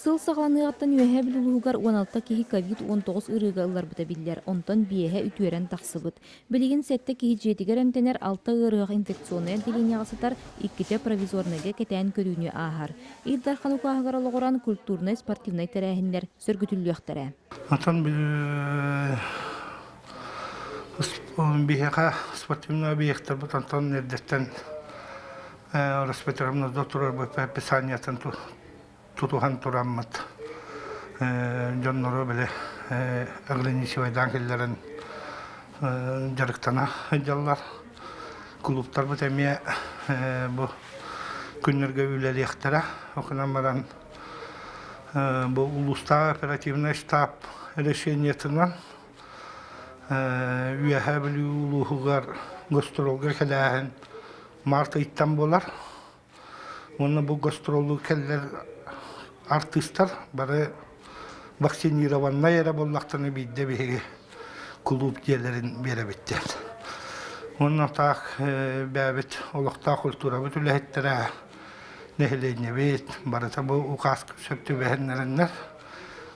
Сыл сағланыгаттан үөһэ билулугар 16 киһи COVID-19 ырыга ыларбыта биллер, онтон биэһэ үтүөрэн тахсыбыт. Билигин сетте киһи жетигер энтенер 6 ырыга инфекционный отделение сытар, икките провизорныга кетээн көрүүнү аахар. Ирдархан укааһыгар олоҕуран культурный спортивный тәрээһиннер сөргүтүллүөхтэрэ. Атан биһэха спортивный объекттер бутантан нердеттен распределенный доктор описаниятан тутухан тураммат. Жонноро беле ограничивайдан келлерин жарыктана жаллар. Клубтар бут эме бу күннерге үйлелиектера окунан баран бу улуста оперативный штаб решениятынан үеһэ били улуһугар гастролга келэһин март айттан болар. Оны бу гастролу келлер артисттар бары вакцинированный эре боллактаны бидде биһиги клуб диэлерин беребиттер. Оны так бәбит олохта культура бүтүлэхеттерэ нехилене бит барата бу укас сөптү бэхеннериннер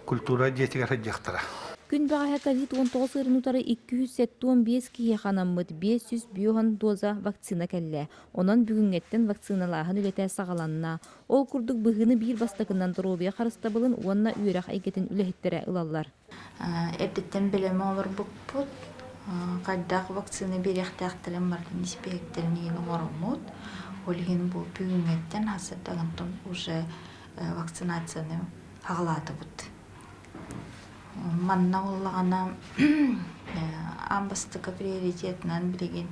культура диетигер хаджактара. Күн баға COVID-19 ырынутары 275 киһи ханаммыт 500 биохан доза вакцина кэллэ. Онан бүгүнгеттен вакциналаһын үлетэ сагаланна. Ол курдук быһыны бир бастакынан дробия харыстабылын уанна үйрах айгетин үлэхиттерэ ылаллар. Эбдеттен билеме олар буппут. Кайдак вакцина берехтактырын бардын испектерин ени оромут. Олген бу бүгүнгеттен хасырдагантон уже вакцинацияны хагалатыбыт. Манна уллагана амбастыка приоритетнан билеген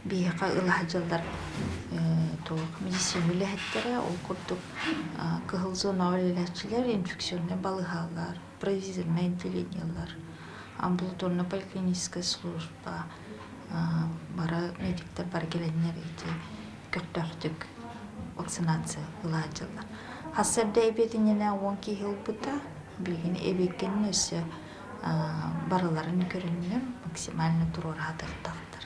бияка ылахажалдар медицина үлэхеттере ол курдук кыһыл зона үлэлэчилер инфекционный балыхалар, провизорный отделениялар, амбулаторно поликлиническая служба бара медиктер бар келеннер ити көктөктүк вакцинация ылахажалар. Хасырда эбетинене 10 киһил бута билген эбеккен өсө барыларын көрүнүнөр максимально турор хатыктактар.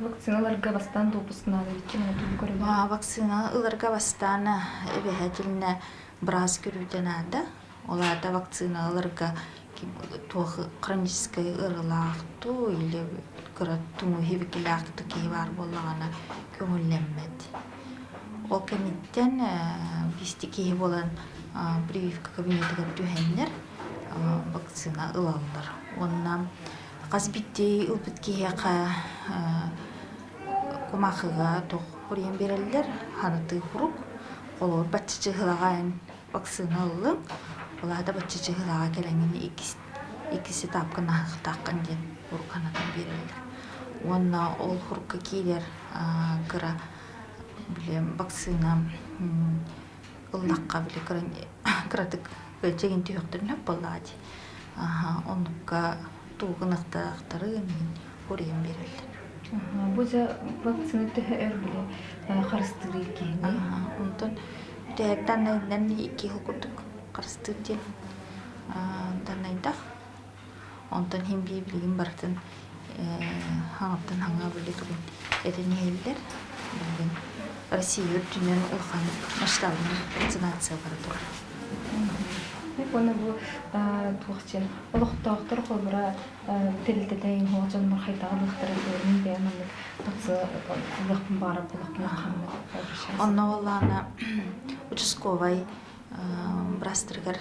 Вакциналарга бастан допускнады кимне көрүнүр. Вакциналарга бастан эбехетилне браз көрүдөнада. Оларда вакциналарга хронический ырылаактуу или кыраттуу хебекилаактуу ки бар боллагана көңүлленмет. Ол кемиттен бистики болан прививка кабинетиге түһеннер вакцина ылаллар. Оннан казбитти ылбыткияка кумахыга тох хурен берелдер, ханаты хурук, олор батчыгылаган вакцина ылын, оларда батчыгылага келеңини икиси тапкына таққан ден урканатан берелдер. Онна ол хурукка килер кыра билем вакцина ыллакка биле кыратык жеген түйөктөрүнө боллади. Онукка тугунактактарын хурен берелдер. Бу за вакцина төхөр биле харыстыры кийин. Онтон дәттәннән ики хукутук карыстырды. Данайда. Онтон химби билген бартын хаңаптан хаңа биле турын. Этенелдер билген Россия дүнен улхан масштабный вакцинация бар тур. Оны бу тугчен олохтоктор холбара телтетейин хоожон мархайтаалыктары көрүн беманын тасы улахпын барып улахпын ханны. Онна олана участковый брастыргар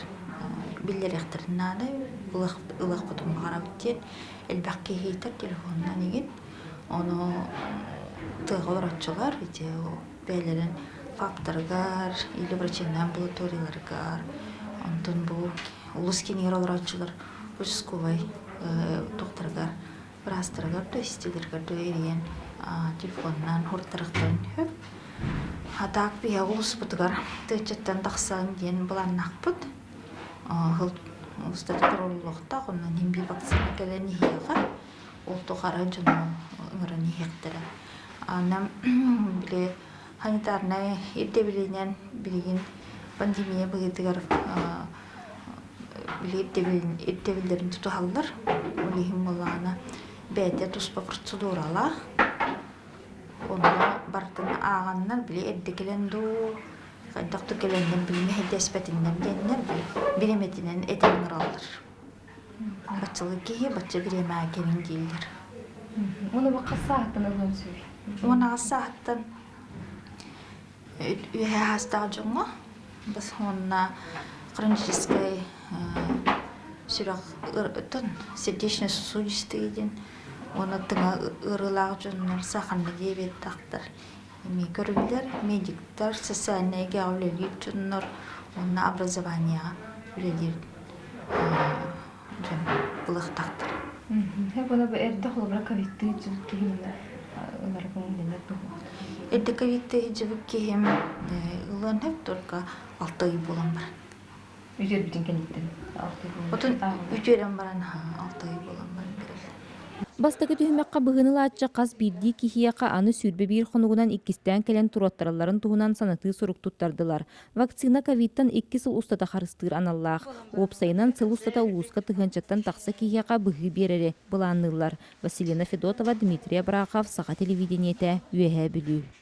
биллеректернады улах потом гараптен элбакки хейтер телефонна неген оны тыгылрачылар ите белерен факторгар или врачебный амбулаторияларгар онтон бу улус кенералрачылар участковый докторгар брастыргар тестилергар доерен телефоннан хуртарыктан хөп атак бия улус бутгар течеттен таксан ден буланнакпыт хыл устатыроллукта оннан химби вакцина келени хига ол тохара жана ыңырани хектера анам биле санитарный эдебиленен билген пандемия быгытыгар биле эдебилерин туталлар олихим болана бәте туспа процедурала онда бартын ағаннар биле эддекелен ду доктор келенден билме хедеспетинден деннер биреметинен этеңер алыр. Бачылы кихи бачы биреме келин дейлер. Оны баққа сағаттан алған сөй. Ona saattan yhä hasta jonga bas honna хронической сирах ton сердечная сосудистый оны тыңа ырылақ жоннар саханны дебет тақтар. Ми көрүлдер медиктар социальный геологик жоннар оны образование үлелер жон былық тақтар. Хеп оны эрдэ холбра кавитты жыл кийимне оларга мендер тугу. Эдде кавитты жыбык кийим ылан хеп только 6 ай болан бар. Үжер бүтүн кенеттен 6 ай. Отун үчөрөн баран 6 ай болан бар. Бастакы түһүмәккә быһыны лаачча кас бидди кихияка аны сүрбе бир хонугунан иккистен келен туроттараларын туһунан санаты сурук туттардылар. Вакцина ковидтан 2 сыл устата харыстыр аналлах. Опсайынан сыл устата улуска тыгынчаттан такса кихияка быһы берере буланнылар. Василина Федотова, Дмитрий Абрахов, Саха телевидениете, Үеһэ Бүлүү.